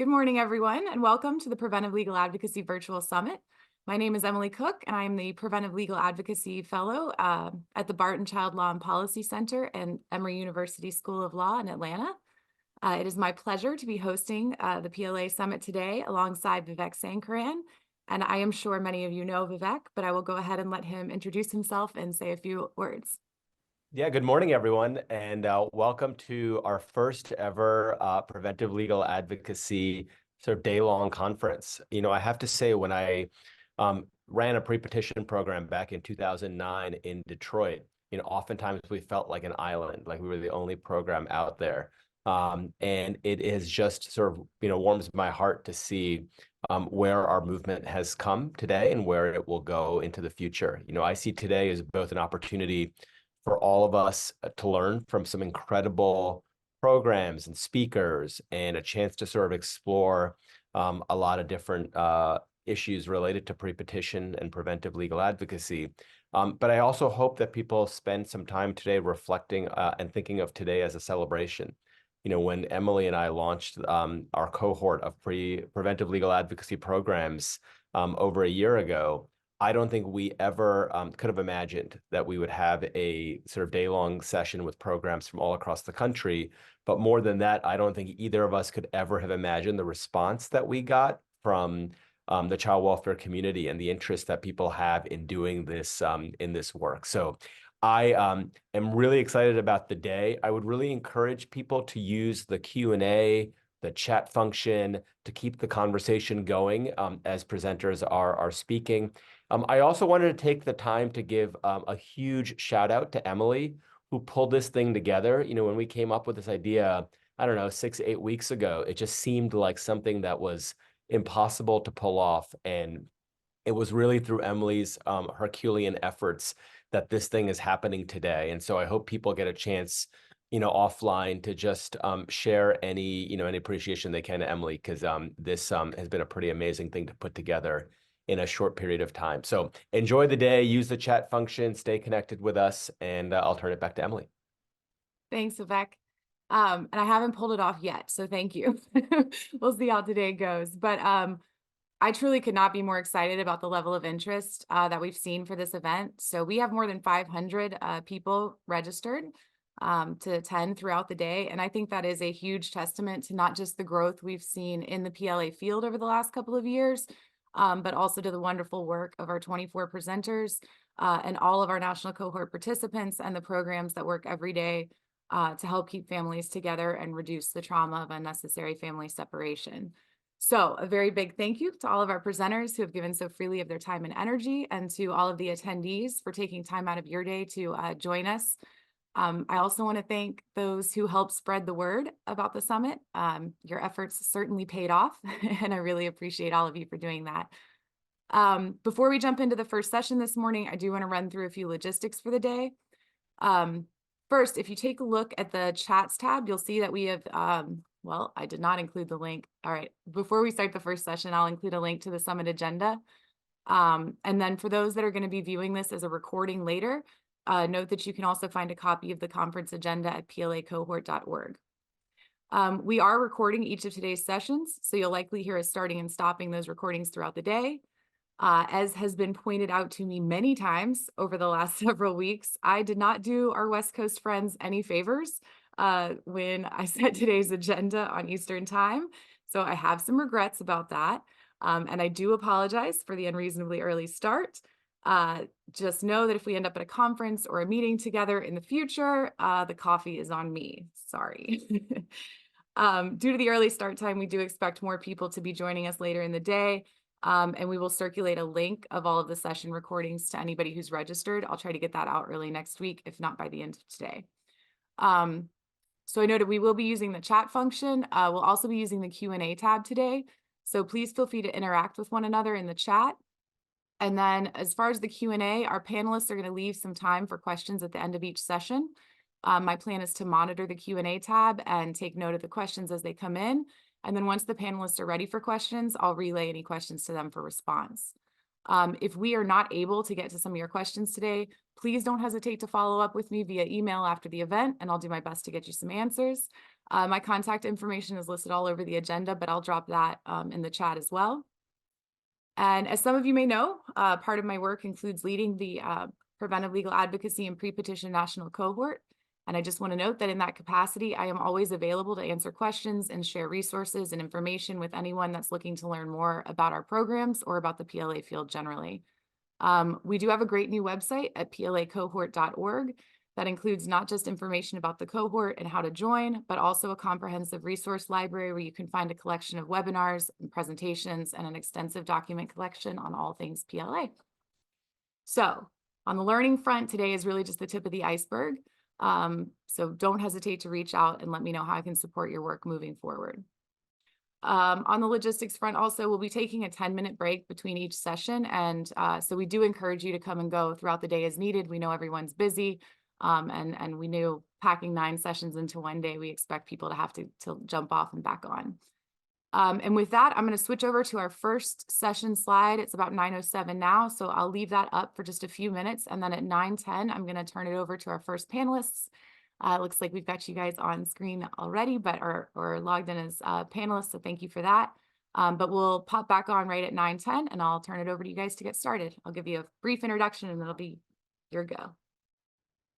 Good morning, everyone, and welcome to the Preventive Legal Advocacy Virtual Summit. My name is Emilie Cook, and I am the Preventive Legal Advocacy Fellow at the Barton Child Law and Policy Center and Emory University School of Law in Atlanta. It is my pleasure to be hosting the PLA Summit today alongside Vivek Sankaran, and I am sure many of you know Vivek, but I will go ahead and let him introduce himself and say a few words. Yeah, good morning, everyone, and welcome to our first ever Preventive Legal Advocacy sort of day-long conference. I have to say, when I ran a pre-petition program back in 2009 in Detroit, oftentimes we felt like an island, like we were the only program out there. And it is just sort of, warms my heart to see where our movement has come today and where it will go into the future. I see today as both an opportunity for all of us to learn from some incredible programs and speakers, and a chance to sort of explore a lot of different issues related to pre-petition and preventive legal advocacy. But I also hope that people spend some time today reflecting and thinking of today as a celebration. When Emilie and I launched our cohort of preventive legal advocacy programs over a year ago, I don't think we ever could have imagined that we would have a sort of day-long session with programs from all across the country. But more than that, I don't think either of us could ever have imagined the response that we got from the child welfare community and the interest that people have in doing this in this work. So I am really excited about the day. I would really encourage people to use the Q&A, the chat function, to keep the conversation going as presenters are speaking. I also wanted to take the time to give a huge shout out to Emilie, who pulled this thing together. When we came up with this idea, I don't know, 6-8 weeks ago, it just seemed like something that was impossible to pull off. And it was really through Emilie's Herculean efforts that this thing is happening today. And so I hope people get a chance, offline, to just share any appreciation they can to Emilie, because this has been a pretty amazing thing to put together in a short period of time. So enjoy the day, use the chat function, stay connected with us, and I'll turn it back to Emilie. Thanks, Vivek. And I haven't pulled it off yet, so thank you. We'll see how today goes. But I truly could not be more excited about the level of interest that we've seen for this event. So we have more than 500 people registered to attend throughout the day. And I think that is a huge testament to not just the growth we've seen in the PLA field over the last couple of years, but also to the wonderful work of our 24 presenters and all of our national cohort participants and the programs that work every day to help keep families together and reduce the trauma of unnecessary family separation. So a very big thank you to all of our presenters who have given so freely of their time and energy, and to all of the attendees for taking time out of your day to join us. I also want to thank those who helped spread the word about the summit. Your efforts certainly paid off, and I really appreciate all of you for doing that. Before we jump into the first session this morning, I do want to run through a few logistics for the day. First, if you take a look at the chats tab, you'll see that we have, well, I did not include the link. All right, before we start the first session, I'll include a link to the summit agenda. And then for those that are going to be viewing this as a recording later, note that you can also find a copy of the conference agenda at placohort.org. We are recording each of today's sessions, so you'll likely hear us starting and stopping those recordings throughout the day. As has been pointed out to me many times over the last several weeks, I did not do our West Coast friends any favors when I set today's agenda on Eastern time. So I have some regrets about that. And I do apologize for the unreasonably early start. Just know that if we end up at a conference or a meeting together in the future, the coffee is on me. Sorry. Due to the early start time, we do expect more people to be joining us later in the day. And we will circulate a link of all of the session recordings to anybody who's registered. I'll try to get that out early next week, if not by the end of today. So I noted we will be using the chat function. We'll also be using the Q&A tab today. So please feel free to interact with one another in the chat. And then as far as the Q&A, our panelists are going to leave some time for questions at the end of each session. My plan is to monitor the Q&A tab and take note of the questions as they come in. And then once the panelists are ready for questions, I'll relay any questions to them for response. If we are not able to get to some of your questions today, please don't hesitate to follow up with me via email after the event, and I'll do my best to get you some answers. My contact information is listed all over the agenda, but I'll drop that in the chat as well. And as some of you may know, part of my work includes leading the Preventive Legal Advocacy and Pre-Petition National Cohort. And I just want to note that in that capacity, I am always available to answer questions and share resources and information with anyone that's looking to learn more about our programs or about the PLA field generally. We do have a great new website at placohort.org that includes not just information about the cohort and how to join, but also a comprehensive resource library where you can find a collection of webinars and presentations and an extensive document collection on all things PLA. So on the learning front, today is really just the tip of the iceberg. So don't hesitate to reach out and let me know how I can support your work moving forward. On the logistics front, also, we'll be taking a 10-minute break between each session. And so we do encourage you to come and go throughout the day as needed. We know everyone's busy. And we knew packing 9 sessions into one day, we expect people to have to jump off and back on. And with that, I'm going to switch over to our first session slide. It's about 9:07 now, so I'll leave that up for just a few minutes. And then at 9:10, I'm going to turn it over to our first panelists. It looks like we've got you guys on screen already, but or logged in as panelists, so thank you for that. But we'll pop back on right at 9:10, and I'll turn it over to you guys to get started. I'll give you a brief introduction, and it'll be your go.